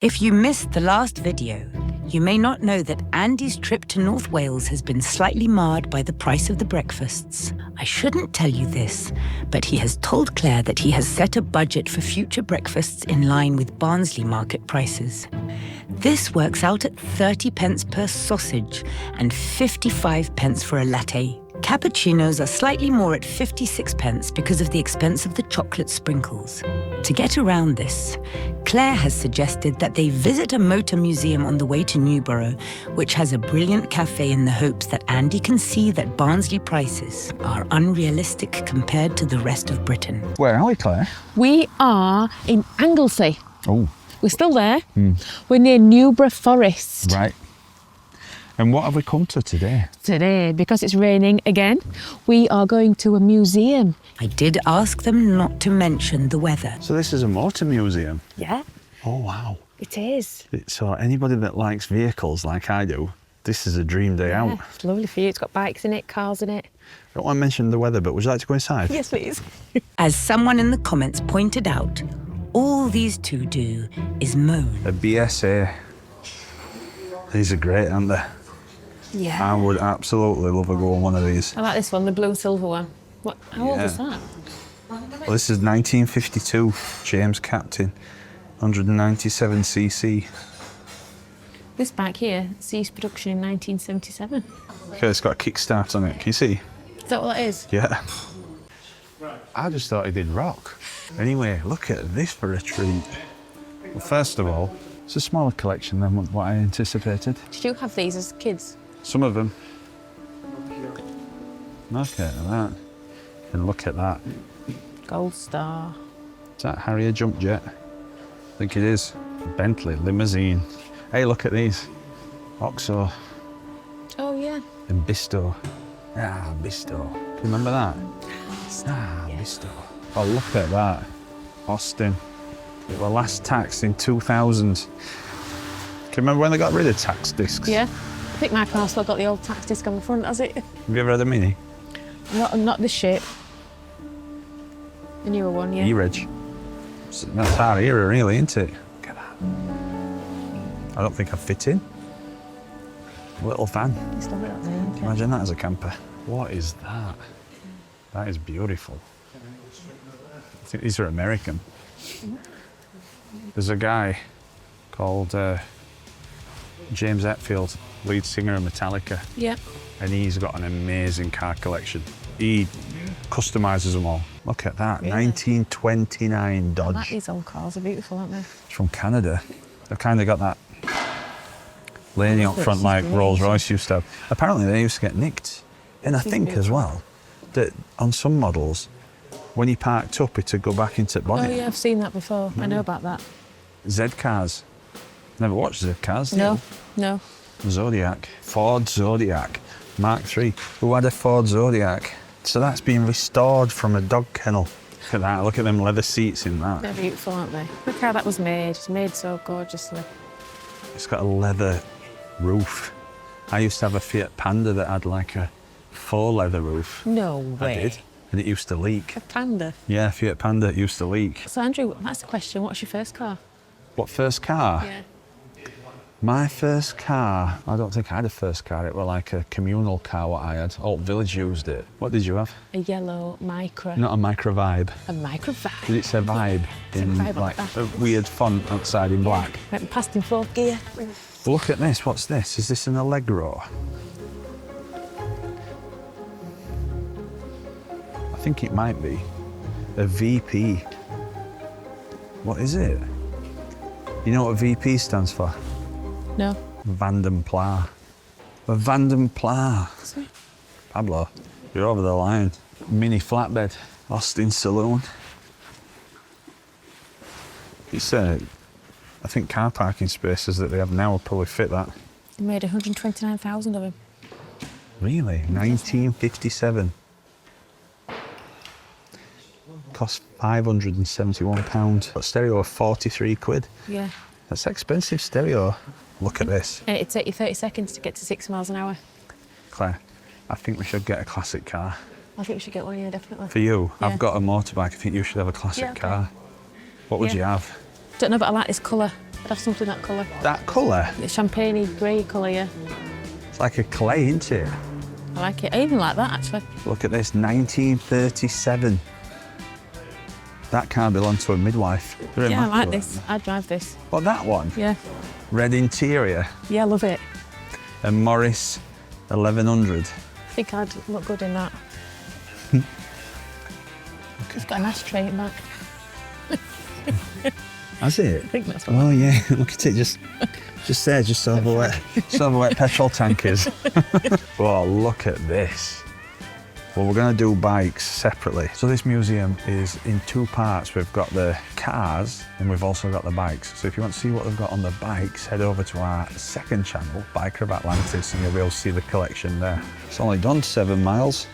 If you missed the last video, you may not know that Andy's trip to North Wales has been slightly marred by the price of the breakfasts. I shouldn't tell you this, but he has told Claire that he has set a budget for future breakfasts in line with Barnsley market prices. This works out at 30 pence per sausage and 55 pence for a latte. Cappuccinos are slightly more at 56 pence because of the expense of the chocolate sprinkles. To get around this, Claire has suggested that they visit a motor museum on the way to Newborough, which has a brilliant cafe, in the hopes that Andy can see that Barnsley prices are unrealistic compared to the rest of Britain. Where are we, Claire? We are in Anglesey. Oh. We're still there. We're near Newborough Forest. Right. And what have we come to today? Today, because it's raining again, we are going to a museum. I did ask them not to mention the weather. So this is a motor museum? Yeah, Oh, wow. it is. So anybody that likes vehicles like I do, this is a dream day out. Yeah, it's lovely for you. It's got bikes in it, cars in it. I don't want to mention the weather, but would you like to go inside? Yes, please. As someone in the comments pointed out, all these two do is moan. A BSA. These are great, aren't they? Yeah. I would absolutely love a go on one of these. I like this one, the blue and silver one. What? How old is that? Well, this is 1952, James Captain, 197cc. This bike here ceased production in 1977. Okay, it's got a kickstart on it. Can you see? Is that what that is? Yeah. I just thought he did rock. Anyway, look at this for a treat. Well, first of all, it's a smaller collection than what I anticipated. Did you have these as kids? Some of them. Look at that. And look at that. Gold Star. Is that Harrier jump jet? I think it is. Bentley limousine. Hey, look at these. Oxo Oh, yeah. and Bisto. Ah, Bisto. Do you remember that? Ah, Yeah. Bisto. Oh, look at that. Austin. They were last taxed in 2000. Can you remember when they got rid of tax discs? Yeah. I think my car still got the old tax disc on the front, has it? Have you ever had a Mini? Not this shape. The newer one, yeah. E-Reg. That's our era, really, isn't it? Look at that. I don't think I'd fit in. Little van. It's lovely, that thing, okay. Imagine that as a camper. What is that? That is beautiful. I think these are American. There's a guy called James Hetfield, lead singer of Metallica, Yeah. and he's got an amazing car collection. He customises them all. Look at that, Really? 1929 Dodge. Like these old cars are beautiful, aren't they? It's from Canada. They've kind of got that laney up Oh, front this is like great. Rolls Royce used to have. Apparently they used to get nicked. And I think as well that on some models, when you parked up, it would go back into the Oh, bonnet. yeah, I've seen that before. I know about that. Z cars. Never watched Z cars. No, no. Zodiac. Ford Zodiac. Mark III. Who had a Ford Zodiac? So that's been restored from a dog kennel. Look at that. Look at them leather seats in that. They're beautiful, aren't they? Look how that was made. It's made so gorgeously. It's got a leather roof. I used to have a Fiat Panda that had like a faux leather roof. No way. I did. And it used to leak. A Panda. Yeah, Fiat Panda, it used to leak. So, Andrew, that's the question. What's your first car? What first car? Yeah. My first car, I don't think I had a first car. It was like a communal car what I had. Old Village used it. What did you have? A yellow Micra. Not a Micro Vibe. A Micra Vibe. Did it say Vibe It's a in Vibe on like the back. a weird font outside in black? Went past in fourth gear. Look at this, what's this? Is this an Allegro? I think it might be. A VP. What is it? You know what VP stands for? No. Vanden Pla. A Vanden Pla. Sorry. Pablo, you're over the line. Mini flatbed. Austin Saloon. It's I think car parking spaces that they have now will probably fit that. They made 129,000 of them. Really? 1957. Cost £571. Got stereo of 43 quid. Yeah. That's expensive stereo. Look at this. And it'd take you 30 seconds to get to 6 miles an hour. Claire, I think we should get a classic car. I think we should get one, yeah, definitely. For you, Yeah. I've got a motorbike. I think you should have a classic Yeah, okay. got. What would Yeah. you have? Don't know, but I like this colour. I'd have something that colour. That colour? The champagne grey colour, yeah. It's like a clay, isn't it? I like it. I even like that, actually. Look at this, 1937. That car belonged to a midwife. They're Yeah, I like immaculate. this. I'd drive this. What, that one? Yeah. Red interior. Yeah, I love it. A Morris 1100. I think I'd look good in that. It's got an ashtray in back. Has it? I think that's what. Oh yeah, look at it, just there, just over where petrol tank is. Oh, look at this. Well, we're going to do bikes separately. So this museum is in two parts. We've got the cars and we've also got the bikes. So if you want to see what they've got on the bikes, head over to our second channel, Biker of Atlantis, and you'll be able to see the collection there. It's only done 7 miles.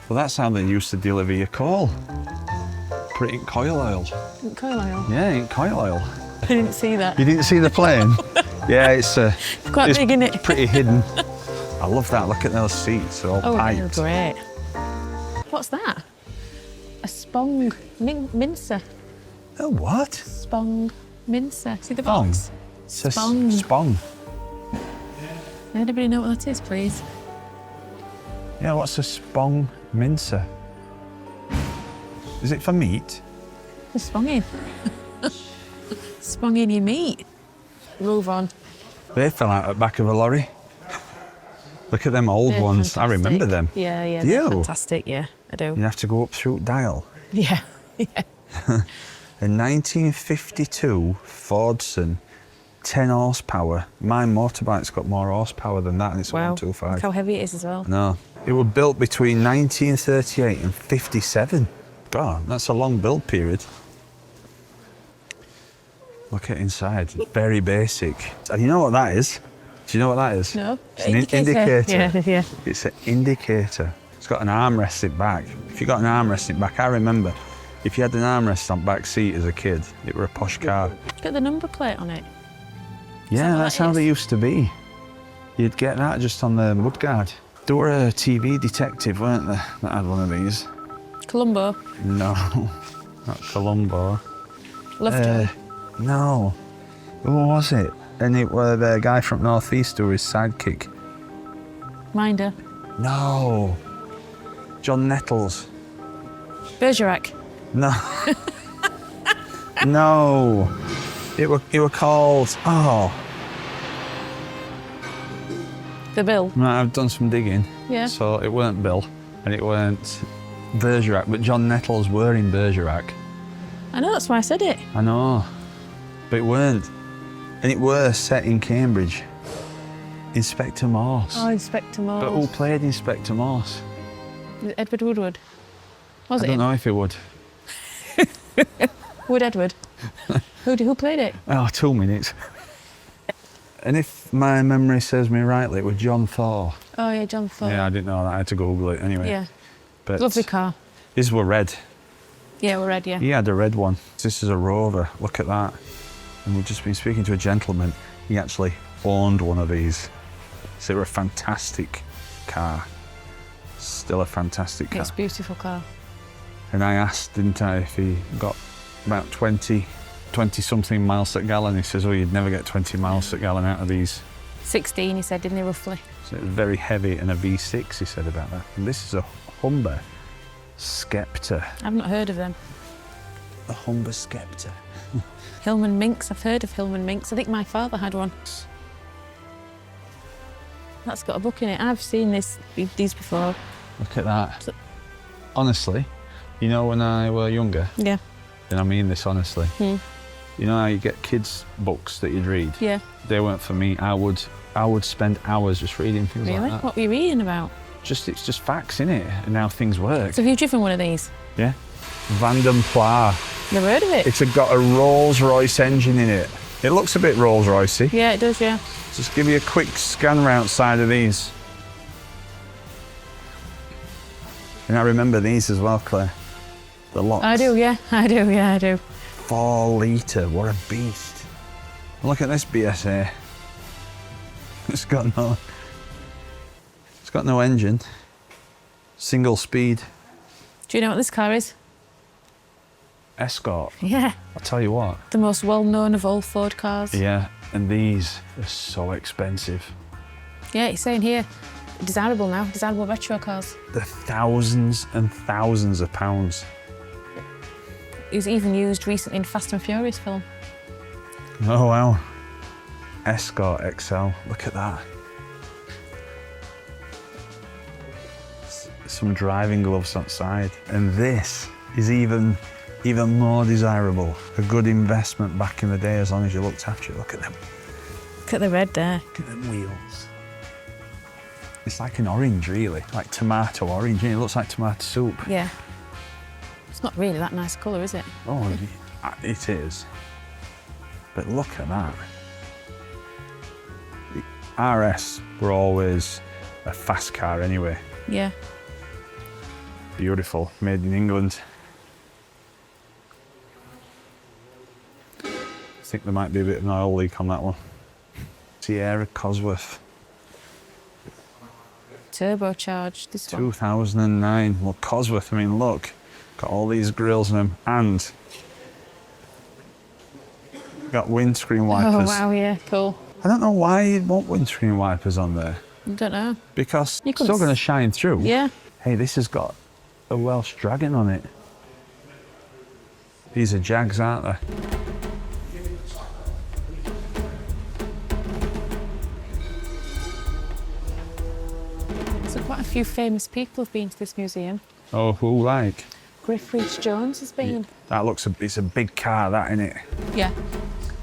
Well, that's how they used to deliver your coal. Put it in coil oil. Coil oil. Yeah, in coil oil. I didn't see that. You didn't see the plane? Yeah, it's Quite big, isn't it? pretty hidden. I love that. Look at those seats. They're all Oh, they're piped. great. What's that? A spong mincer. Oh, what? Spong mincer. See the Spong? box? It's a Spong. Spong. Anybody know what that is, please? Yeah, what's a spong mincer? Is it for meat? The sponging. Sponging your meat. Move on. They fell out at the back of a lorry. Look at them old They're ones. I fantastic. remember them. Yeah, yeah. Do They're you? fantastic, yeah, I do. You have to go up through dial. Yeah, yeah. A 1952 Fordson, 10 horsepower. My motorbike's got more horsepower than that, and it's a Wow. Look 125. how heavy it is as well. No. It was built between 1938 and 57. God, that's a long build period. Look at inside. It's very basic. And you know what that is? Do you know what that is? No. It's an indicator. Yeah, yeah. It's an indicator. It's got an armrest in back. If you got an armrest in back, I remember if you had an armrest on back seat as a kid, it were a posh car. Got the number plate on it. Yeah, what that's that how they is? used to be. You'd get that just on the mudguard. There were a TV detective, weren't there, that had one of these? Colombo. No, not Columbo. Lovejoy. No. Who was it? And it was the guy from North East who was his sidekick. Minder. No. John Nettles. Bergerac. No. No. It were called. Oh. The Bill. Right, I've done some digging. Yeah. So it weren't Bill, and it weren't Bergerac, but John Nettles were in Bergerac. I know, that's why I said it. I know, but it weren't. And it were set in Cambridge. Inspector Morse. Oh, Inspector Morse. But who played Inspector Morse? Edward Woodward. Was I it don't him? know if he would. Wood Edward. Who played it? Oh, 2 minutes. And if my memory serves me rightly, it was John Thaw. Oh yeah, John Ford. Yeah, I didn't know that. I had to Google it anyway. Yeah. But Lovely car. his were red. Yeah, we're red, yeah. He had a red one. This is a Rover. Look at that. And we've just been speaking to a gentleman. He actually owned one of these. So they were a fantastic car. Still a fantastic car. It's a beautiful car. And I asked, didn't I, if he got about 20 something miles per gallon. He says, oh, you'd never get 20 miles per gallon out of these. 16, he said, didn't he, roughly? So it was very heavy and a V6, he said about that. And this is a Humber Skepta. I've not heard of them. A Humber Skepta. Hillman Minks, I've heard of Hillman Minks. I think my father had one. That's got a book in it. I've seen these before. Look at that. So- Honestly, you know when I were younger, Yeah. and I mean this honestly, Hmm. you know how you get kids' books that you'd read? Yeah. They weren't for me. I would spend hours just reading things Really? like that. What were you reading about? It's just facts, innit? And how things work. So have you driven one of these? Yeah. Vanden Pla. Never heard of it. It's got a Rolls-Royce engine in it. It looks a bit Rolls-Roycey. Yeah, it does, yeah. Just give you a quick scan round side of these. And I remember these as well, Claire. The lots. I do, yeah. I do. 4 litre, what a beast. Look at this BSA. It's got no engine. Single speed. Do you know what this car is? Escort. Yeah. I'll tell you what. The most well-known of all Ford cars. Yeah, and these are so expensive. Yeah, it's saying here, desirable now, desirable retro cars. They're thousands and thousands of pounds. It was even used recently in Fast and Furious film. Oh wow. Escort XL, look at that. Some driving gloves outside. And this is even more desirable. A good investment back in the day as long as you looked after it. Look at them. Look at the red there. Look at them wheels. It's like an orange really, like tomato orange. It looks like tomato soup. Yeah. It's not really that nice colour, is it? Oh, it is. But look at that. The RS were always a fast car anyway. Yeah. Beautiful, made in England. I think there might be a bit of an oil leak on that one. Sierra Cosworth. Turbocharged, this one. 2009. Well, Cosworth, I mean, look. Got all these grills in them and got windscreen wipers. Oh, wow, yeah, cool. I don't know why you'd want windscreen wipers on there. I don't know. Because You it's still going to shine through. Yeah. Hey, this has got a Welsh dragon on it. These are Jags, aren't they? So quite a few famous people have been to this museum. Oh, who like? Griff Rhys-Jones has been. That it's a big car, that, innit? Yeah.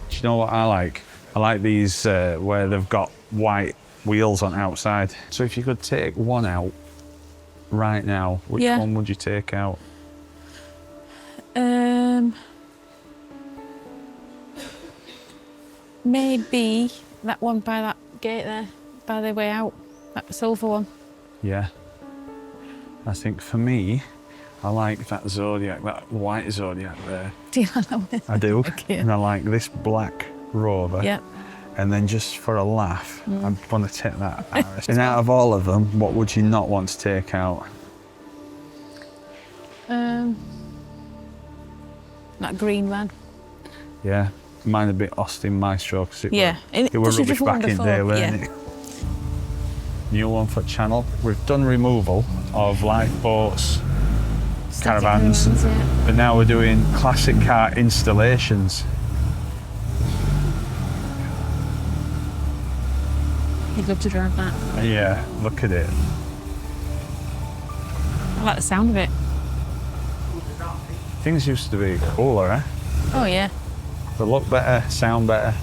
Do you know what I like? I like these where they've got white wheels on outside. So if you could take one out right now, which one would you take out? Maybe that one by that gate there, by the way out, that silver one. Yeah. I think for me, I like that Zodiac, that white Zodiac there. Do you like that one? I do. Okay. And I like this black Rover. Yeah. And then just for a laugh, I want to take that RS. And out of all of them, what would you not want to take out? That green van. Yeah, mine a bit Austin Maestro because it it were was rubbish one back in before, there, weren't it? New one for channel. We've done removal of lifeboats, caravans, yeah. but now we're doing classic car installations. You'd love to drive that. Yeah, look at it. I like the sound of it. Things used to be cooler, eh? Oh yeah. They look better, sound better.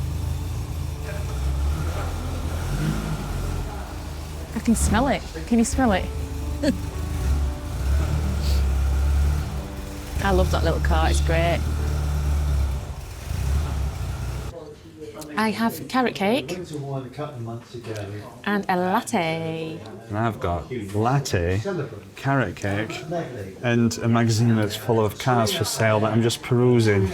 I can smell it. Can you smell it? I love that little car, it's great. I have carrot cake and a latte. And I've got latte, carrot cake, and a magazine that's full of cars for sale that I'm just perusing.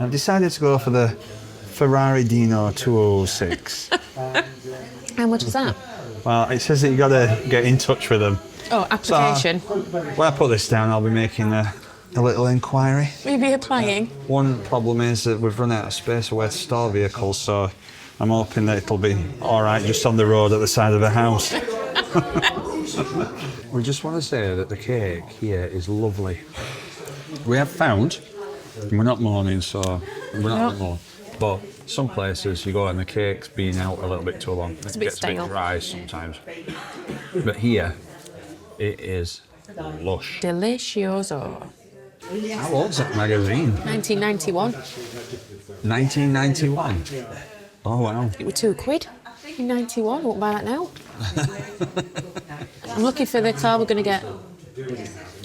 I've decided to go for the Ferrari Dino 206. How much is that? Well, it says that you got to get in touch with them. Oh, application. So, when I put this down, I'll be making a little inquiry. Will you be applying? One problem is that we've run out of space for where to store vehicles, so I'm hoping that it'll be all right just on the road at the side of the house. We just want to say that the cake here is lovely. We have found, we're not mourning, so we're not mourning, but some places you go and the cake's been out a little bit too long. It a bit gets stale. a bit dry sometimes. But here, it is lush. Delicioso. How old's that magazine? 1991. 1991. Oh wow. It was £2 in 91. I won't buy that now. I'm looking for the car we're going to get.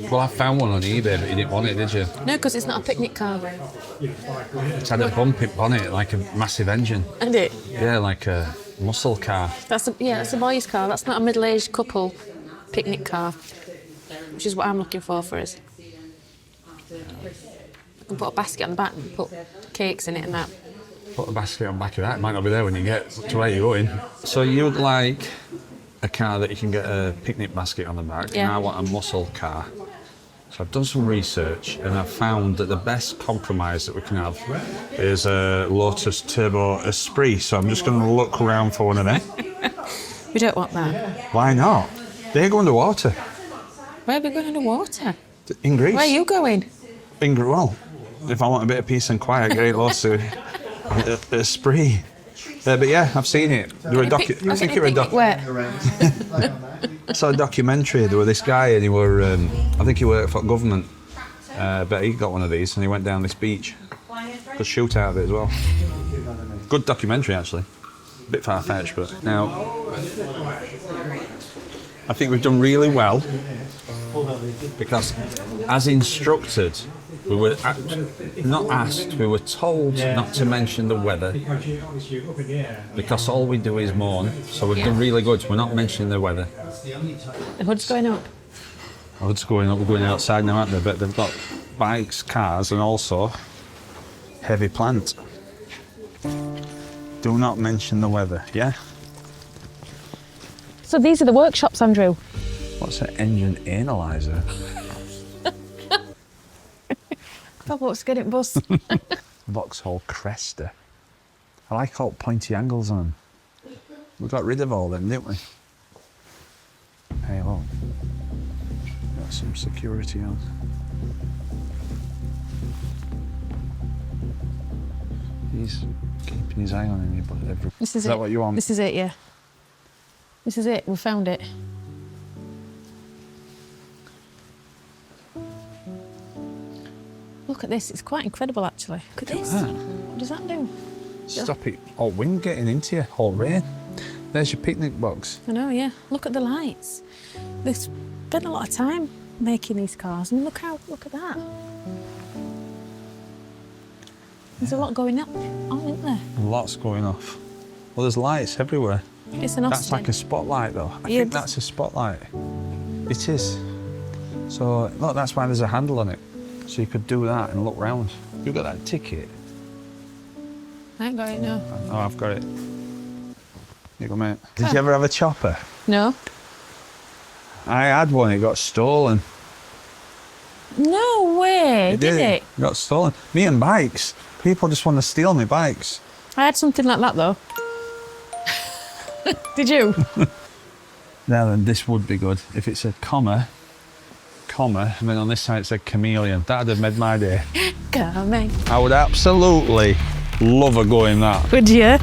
Well, I found one on eBay, but you didn't want it, did you? No, because it's not a picnic car. It had a bump on it, like a massive engine. And it? Yeah, like a muscle car. That's a boy's car. That's not a middle-aged couple picnic car, which is what I'm looking for us. I can put a basket on the back and put cakes in it and that. Put a basket on the back of that. It might not be there when you get to where you're going. So you'd like a car that you can get a picnic basket on the back, Yeah. and I want a muscle car. So I've done some research and I've found that the best compromise that we can have is a Lotus Turbo Esprit. So I'm just going to look around for one of them. We don't want that. Why not? They go underwater. Where are we going underwater? In Greece. Where are you going? Well, if I want a bit of peace and quiet, get Lotus Esprit. But yeah, I've seen it. There were I think it was I saw a documentary. There was this guy, and he were, I think he worked for government. But he got one of these, and he went down this beach. Could shoot out of it as well. Good documentary, actually. A bit far-fetched, but now I think we've done really well because, as instructed, we were not asked, we were told not to mention the weather because all we do is mourn. So we've done really good. We're not mentioning the weather. The hood's going up. The hood's going up. We're going outside now, aren't they? But they've got bikes, cars, and also heavy plant. Do not mention the weather, yeah? So these are the workshops, Andrew. What's an engine analyzer? What's getting bus? Vauxhall Cresta. I like all pointy angles on them. We got rid of all them, didn't we? Hey, look. Got some security on. He's keeping his eye on me, but This is that what you want? This is it, yeah. This is it. We found it. Look at this. It's quite incredible, actually. Look at this. What does that do? Stop it. All wind getting into you. All rain. There's your picnic box. I know, yeah. Look at the lights. They spent a lot of time making these cars, and look at that. There's a lot going on, isn't there? Lots going off. Well, there's lights everywhere. It's an Austin. That's like a spotlight, though. I think that's a spotlight. It is. So, look, that's why there's a handle on it. So you could do that and look round. You got that ticket? I ain't got it, no. Oh, I've got it. You go, mate. Did you ever have a chopper? No. I had one, it got stolen. No way, did it? It got stolen. Me and bikes. People just want to steal me bikes. I had something like that, though. Did you? Now then, this would be good. If it's a comma, and then on this side it said chameleon. That'd have made my day. Coming. I would absolutely love a go in that. Would you?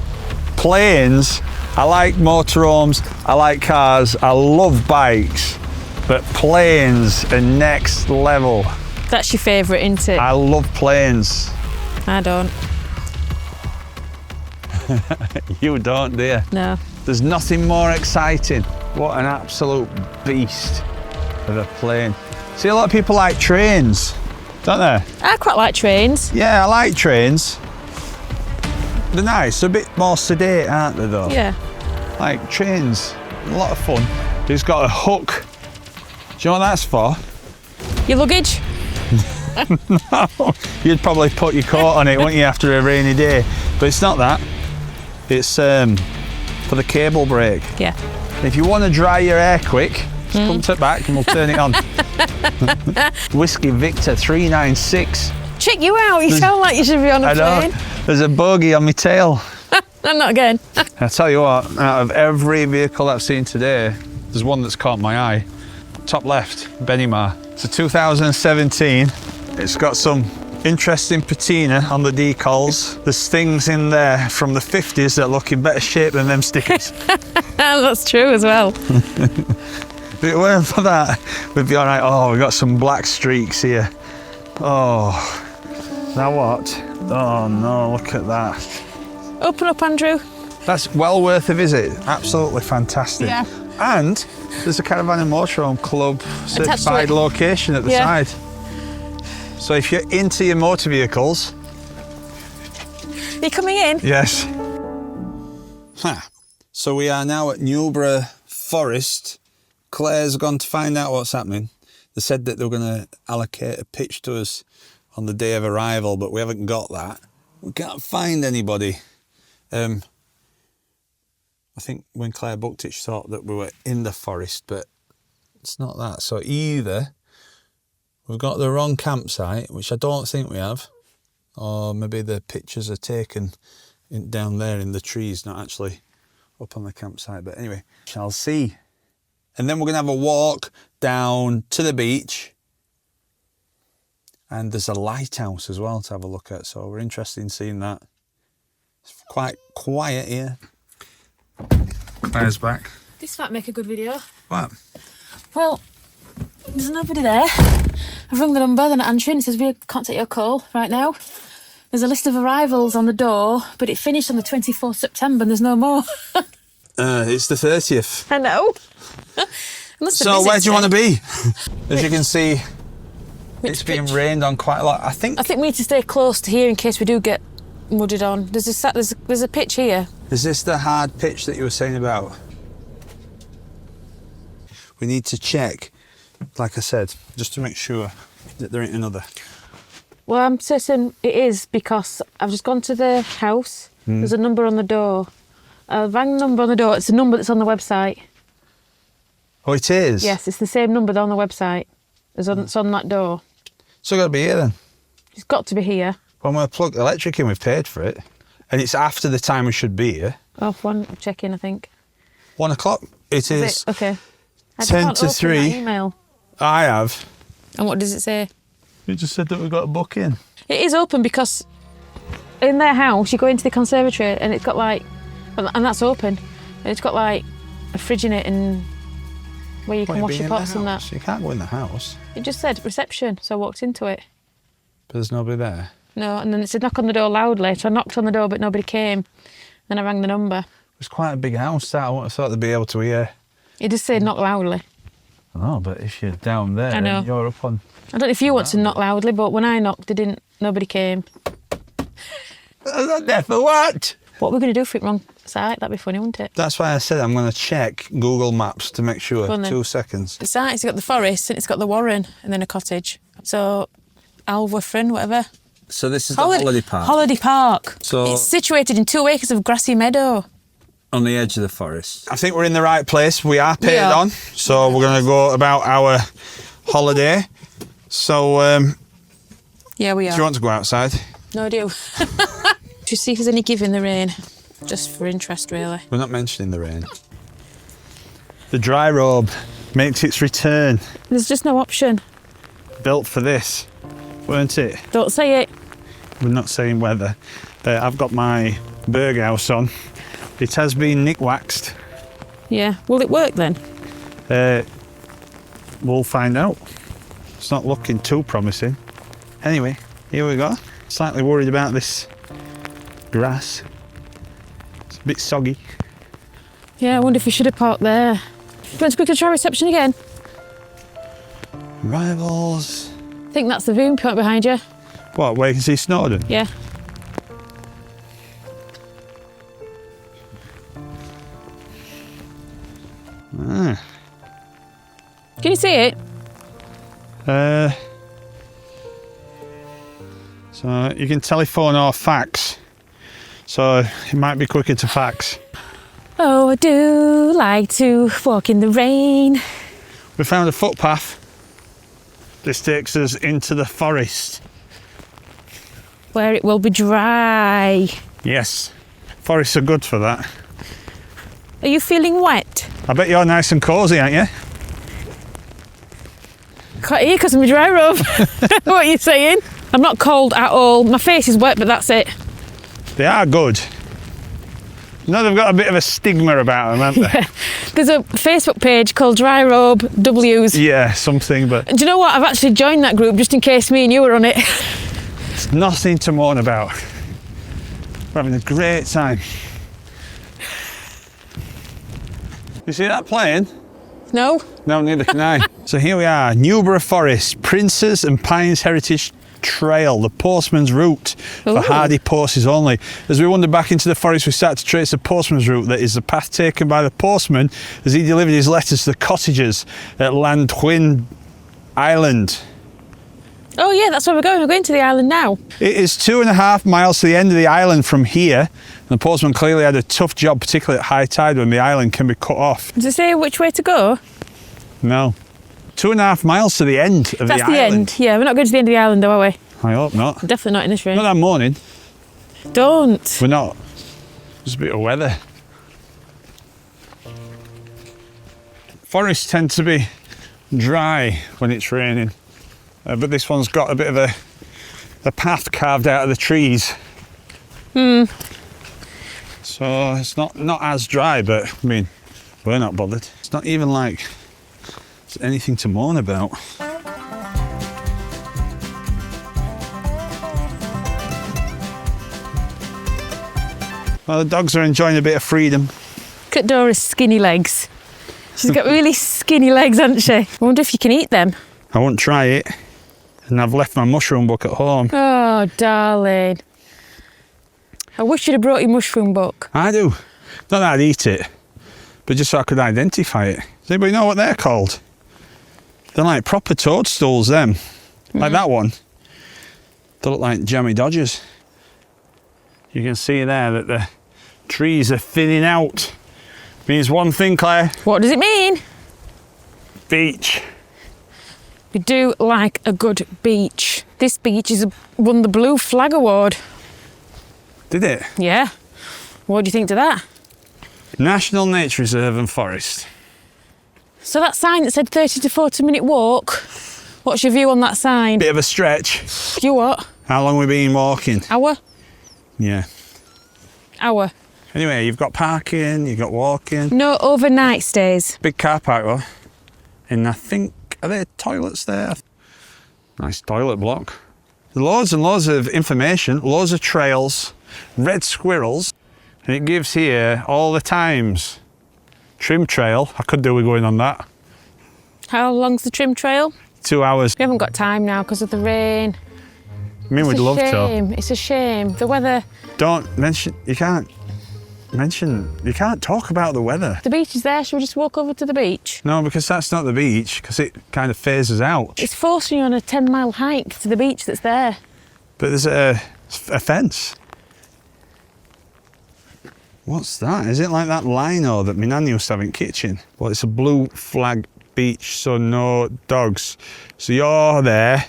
Planes, I like motorhomes, I like cars, I love bikes, but planes are next level. That's your favourite, isn't it? I love planes. I don't. You don't, do you? No. There's nothing more exciting. What an absolute beast of a plane. See, a lot of people like trains, don't they? I quite like trains. Yeah, I like trains. They're nice, they're a bit more sedate, aren't they, though? Yeah. Like trains, a lot of fun. It's got a hook. Do you know what that's for? Your luggage? No, you'd probably put your coat on it, wouldn't you, after a rainy day? But it's not that. It's for the cable brake. Yeah. If you want to dry your hair quick, just come to the back and we'll turn it on. Whiskey Victor 396. Check you out, you sound like you should be on a plane. There's a bogey on my tail. I'm not again. I tell you what, out of every vehicle I've seen today, there's one that's caught my eye. Top left, Benimar. It's a 2017. It's got some interesting patina on the decals. There's things in there from the 50s that look in better shape than them stickers. That's true as well. If it weren't for that, we'd be all right. Oh, we've got some black streaks here. Oh, now what? Oh no, look at that. Open up, Andrew. That's well worth a visit. Absolutely fantastic. Yeah. And there's a Caravan and Motorhome Club certified location at the side. So if you're into your motor vehicles... Are you coming in? Yes. So we are now at Newborough Forest. Claire's gone to find out what's happening. They said that they were going to allocate a pitch to us on the day of arrival, but we haven't got that. We can't find anybody. I think when Claire booked it, she thought that we were in the forest, but it's not that. So either We've got the wrong campsite, which I don't think we have. Or maybe the pictures are taken down there in the trees, not actually up on the campsite. But anyway, shall see. And then we're going to have a walk down to the beach. And there's a lighthouse as well to have a look at. So we're interested in seeing that. It's quite quiet here. Claire's back. This might make a good video. What? Well, there's nobody there. I've rung the number, they're not answering. It says we can't take your call right now. There's a list of arrivals on the door, but it finished on the 24th September and there's no more. It's the 30th. I know. So where do you want to be? As you can see, it's being rained on quite a lot. I think we need to stay close to here in case we do get mudded on. There's a pitch here. Is this the hard pitch that you were saying about? We need to check, like I said, just to make sure that there ain't another. Well, I'm certain it is because I've just gone to the house. There's a number on the door. I rang the number on the door. It's a number that's on the website. Oh, it is? Yes, it's the same number that's on the website. It's on that door. So it's got to be here then? It's got to be here. When we plug the electric in, we've paid for it. And it's after the time we should be here. Oh, one check-in, I think. 1 o'clock? It is. Okay. 10 to 3. That email. I have. And what does it say? It just said that we've got a book in. It is open because in their house, you go into the conservatory and it's got like, and that's open. And it's got like a fridge in it and where you can wash your pots and that. You can't go in the house. It just said reception, so I walked into it. But there's nobody there? No, and then it said knock on the door loudly. So I knocked on the door, but nobody came. Then I rang the number. It's quite a big house, that. I wouldn't have thought they'd be able to hear. It just said knock loudly. I know, but if you're down there I know. and you're up on... I don't know if you want to knock loudly, but when I knocked, nobody came. There for what? What we're going to do for it wrong site? That'd be funny, wouldn't it? That's why I said I'm going to check Google Maps to make sure. 2 seconds. The site's got the forest and it's got the warren and then a cottage. So, Alwefrin, whatever. So this is the holiday park? Holiday park. So it's situated in 2 acres of grassy meadow. On the edge of the forest. I think we're in the right place. We are paid on. So we're going to go about our holiday. So, yeah, we are. Do you want to go outside? No, I do. Just see if there's any give in the rain. Just for interest, really. We're not mentioning the rain. The dry robe makes its return. There's just no option. Built for this, weren't it? Don't say it. We're not saying whether. I've got my Berghaus on. It has been nick-waxed. Yeah. Will it work then? We'll find out. It's not looking too promising. Anyway, here we go. Slightly worried about this grass. It's a bit soggy. Yeah, I wonder if we should have parked there. Do you want to quickly try reception again? Rivals. I think that's the viewing point behind you. What, where you can see Snowdon? Yeah. Ah. Can you see it? So you can telephone or fax. So it might be quicker to fax. Oh, I do like to walk in the rain. We found a footpath. This takes us into the forest. Where it will be dry. Yes, forests are good for that. Are you feeling wet? I bet you're nice and cosy, aren't you? Can't hear because of my dry robe. What are you saying? I'm not cold at all. My face is wet, but that's it. They are good. No, they've got a bit of a stigma about them, haven't they? Yeah. There's a Facebook page called Dry Robe W's. Yeah, something, but... And do you know what? I've actually joined that group just in case me and you were on it. It's nothing to moan about. We're having a great time. You see that plane? No? No, neither can I. So here we are, Newborough Forest, Princes and Pines Heritage Trail, the postman's route for hardy horses only. As we wander back into the forest, we start to trace the postman's route, that is the path taken by the postman as he delivered his letters to the cottagers at Landwyn Island. Oh yeah, that's where we're going. We're going to the island now. It is 2.5 miles to the end of the island from here. And the postman clearly had a tough job, particularly at high tide when the island can be cut off. Does it say which way to go? No. 2.5 miles to the end of That's the the island. end. Yeah, we're not going to the end of the island, though, are we? I hope not. Definitely not in this rain. Not that morning. Don't. We're not. There's a bit of weather. Forests tend to be dry when it's raining, but this one's got a bit of a path carved out of the trees. So it's not as dry, but I mean, we're not bothered. It's not even like it's anything to mourn about. Well, the dogs are enjoying a bit of freedom. Look at Dora's skinny legs. She's got really skinny legs, hasn't she? I wonder if you can eat them. I won't try it, and I've left my mushroom book at home. Oh, darling. I wish you'd have brought your mushroom book. I do. Not that I'd eat it, but just so I could identify it. Does anybody know what they're called? They're like proper toadstools, them. Like that one. They look like jammy dodgers. You can see there that the trees are thinning out. Means one thing, Claire. What does it mean? Beach. We do like a good beach. This beach won the Blue Flag Award. Did it? Yeah. What do you think to that? National Nature Reserve and Forest. So that sign that said 30 to 40 minute walk, what's your view on that sign? Bit of a stretch. You what? How long we been walking? Hour? Yeah. Hour. Anyway, you've got parking, you've got walking. No overnight stays. Big car park though. And I think, are there toilets there? Nice toilet block. Loads and loads of information, loads of trails, red squirrels. And it gives here all the times. Trim trail, I could do with going on that. How long's the trim trail? 2 hours. We haven't got time now because of the rain. I mean, we'd love to. It's a shame. The weather. Don't mention, you can't talk about the weather. The beach is there. Should we just walk over to the beach? No, because that's not the beach, because it kind of phases out. It's forcing you on a 10-mile hike to the beach that's there. But there's a fence. What's that? Is it like that lino that my nan used to have in kitchen? Well, it's a blue flag beach, so no dogs. So you're there,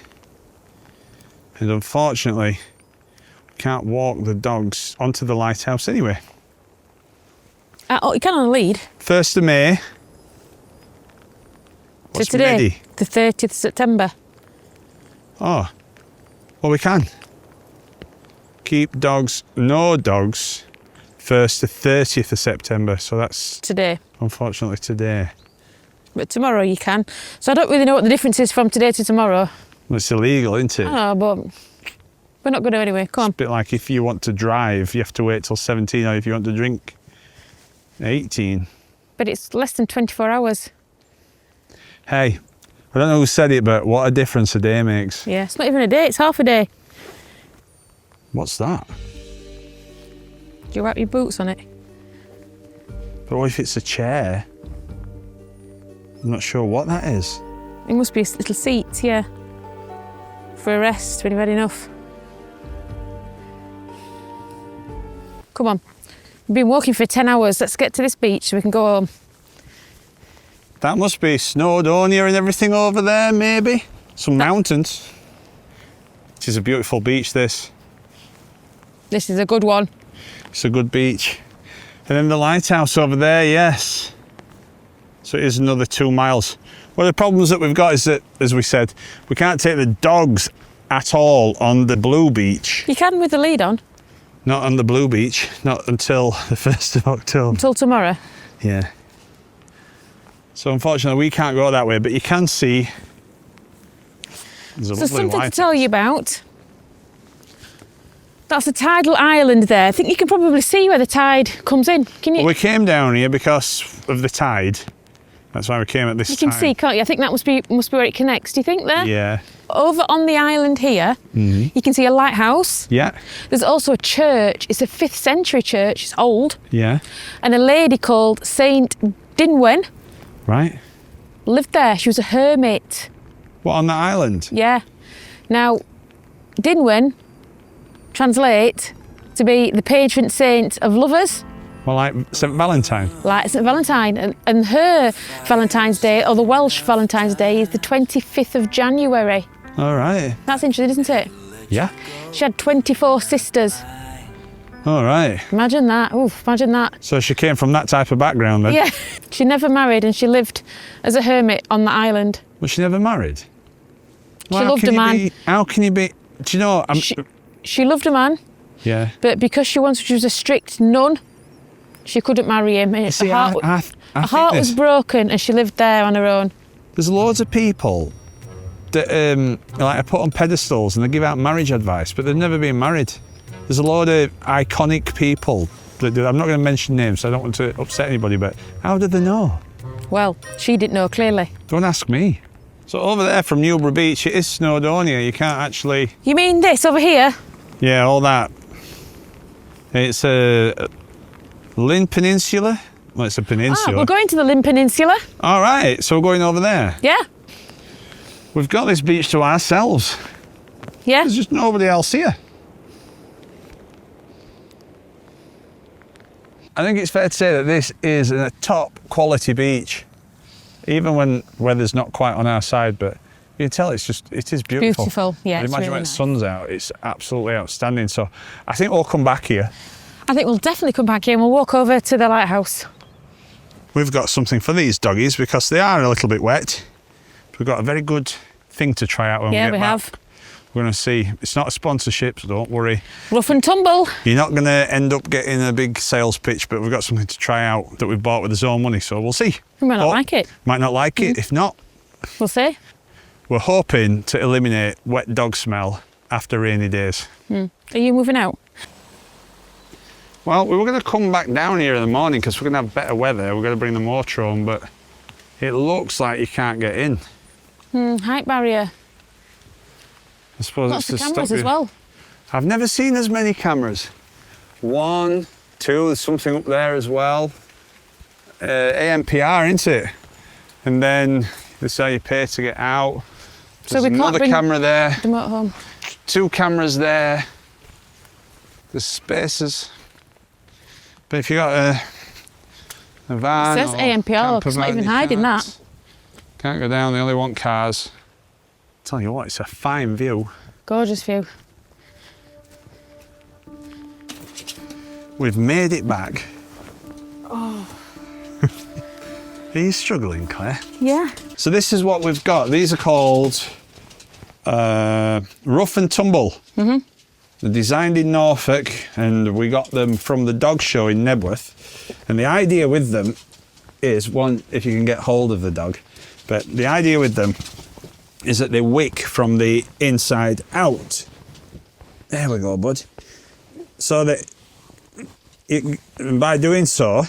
and unfortunately, we can't walk the dogs onto the lighthouse anyway. Oh, you can on a lead. 1st of May. What's to today, ready? the 30th September. Oh, well, we can. Keep dogs, no dogs, 1st to 30th of September. So that's Today. unfortunately today. But tomorrow you can. So I don't really know what the difference is from today to tomorrow. Well, it's illegal, isn't it? Oh, but we're not going to anyway. Come on. It's a bit like if you want to drive, you have to wait till 17, or if you want to drink, 18. But it's less than 24 hours. Hey, I don't know who said it, but what a difference a day makes. Yeah, it's not even a day, it's half a day. What's that? Do you wrap your boots on it? But what if it's a chair? I'm not sure what that is. It must be a little seat, yeah. For a rest when you've had enough. Come on. We've been walking for 10 hours. Let's get to this beach so we can go home. That must be Snowdonia and everything over there, maybe? Some mountains. It is a beautiful beach, this. This is a good one. It's a good beach. And then the lighthouse over there, yes. So it is another 2 miles. One of the problems that we've got is that, as we said, we can't take the dogs at all on the blue beach. You can with the lead on. Not on the blue beach, not until the 1st of October. Until tomorrow. Yeah. So unfortunately we can't go that way, but you can see there's a So lovely something to lighthouse. tell you about. That's a tidal island there. I think you can probably see where the tide comes in. Can you? Well, we came down here because of the tide. That's why we came at this You can time. see, can't you? I think that must be where it connects. Do you think there? Yeah. Over on the island here, you can see a lighthouse. Yeah. There's also a church. It's a 5th century church. It's old. Yeah. And a lady called Saint Dinwen Right. lived there. She was a hermit. What, on the island? Yeah. Now, Dinwen translate to be the patron saint of lovers. Well, like St Valentine. Like St Valentine. And her Valentine's Day, or the Welsh Valentine's Day, is the 25th of January. All right. That's interesting, isn't it? Yeah. She had 24 sisters. All right. Imagine that. Oof, imagine that. So she came from that type of background then? Yeah. She never married and she lived as a hermit on the island. Was she never married? Well, She loved a man. How can you be... Do you know... She loved a man, Yeah. but because she was a strict nun, she couldn't marry him. And See, her heart was broken and she lived there on her own. There's loads of people that like are put on pedestals and they give out marriage advice, but they've never been married. There's a load of iconic people that I'm not going to mention names, so I don't want to upset anybody, but how did they know? Well, she didn't know clearly. Don't ask me. So over there from Newborough Beach, it is Snowdonia. You can't actually... You mean this over here? Yeah, all that. It's a Lynn Peninsula. Well, it's a peninsula. We're going to the Lynn Peninsula. All right, so we're going over there. Yeah. We've got this beach to ourselves. Yeah. There's just nobody else here. I think it's fair to say that this is a top quality beach, even when weather's not quite on our side, but you can tell it is beautiful. Beautiful, yeah. And It's imagine really when the nice. sun's out, it's absolutely outstanding. So I think we'll come back here. I think we'll definitely come back here and we'll walk over to the lighthouse. We've got something for these doggies because they are a little bit wet. We've got a very good thing to try out when we get back. have. We're going to see. It's not a sponsorship, so don't worry. Rough and tumble. You're not going to end up getting a big sales pitch, but we've got something to try out that we've bought with his own money, so we'll see. We might not like it. Might not like it. If not, We'll see. we're hoping to eliminate wet dog smell after rainy days. Are you moving out? Well, we were going to come back down here in the morning because we're going to have better weather. We're going to bring the motor home, but it looks like you can't get in. Height barrier. I suppose Lots it's of to cameras stop as you. well. I've never seen as many cameras. 1, 2, there's something up there as well. ANPR, isn't it? And then this is how you pay to get out. So There's we can't another bring camera there. the motorhome. 2 cameras there. There's spaces. But if you got a van, It says or ANPR, camper it's not van, even you hiding can't- that. Can't go down. They only want cars. Tell you what, it's a fine view. Gorgeous view. We've made it back. Oh. Are you struggling, Claire? Yeah. So this is what we've got. These are called Rough and Tumble. They're designed in Norfolk, and we got them from the dog show in Nebworth. And the idea with them is, one, if you can get hold of the dog, but the idea with them is that they wick from the inside out. There we go, bud. So that by doing so,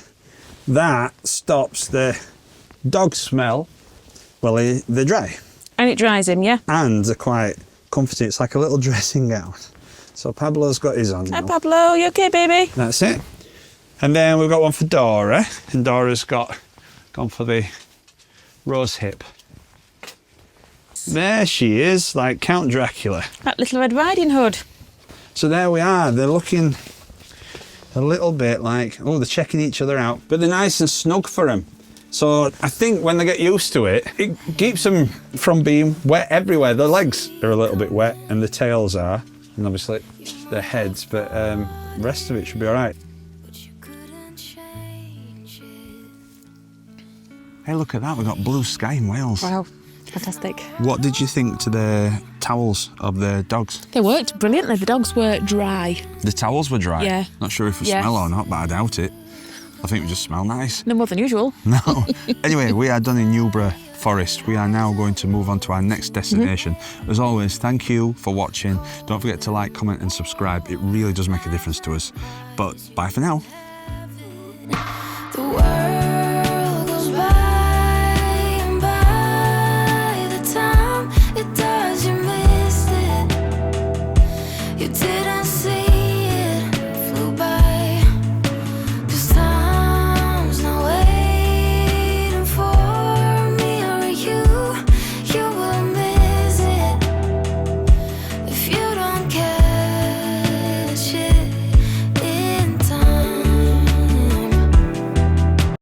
that stops the dog smell. Well, they're dry. And it dries him, yeah? And they're quite comforting. It's like a little dressing gown. So Pablo's got his on Hi, now. Pablo. You okay, baby? That's it. And then we've got one for Dora. And Dora's gone for the rose hip. There she is, like Count Dracula. That little Red Riding Hood. So there we are. They're looking a little bit like, oh, they're checking each other out. But they're nice and snug for them. So I think when they get used to it, it keeps them from being wet everywhere. Their legs are a little bit wet and the tails are. And obviously their heads, but the rest of it should be all right. Hey, look at that. We've got blue sky in Wales. Wow. Fantastic. What did you think to the towels of the dogs? They worked brilliantly. The dogs were dry. The towels were dry? Yeah. Not sure if we Yeah. smell or not, but I doubt it. I think we just smell nice. No more than usual. No. Anyway, we are done in Newborough Forest. We are now going to move on to our next destination. As always, thank you for watching. Don't forget to like, comment and subscribe. It really does make a difference to us. But bye for now.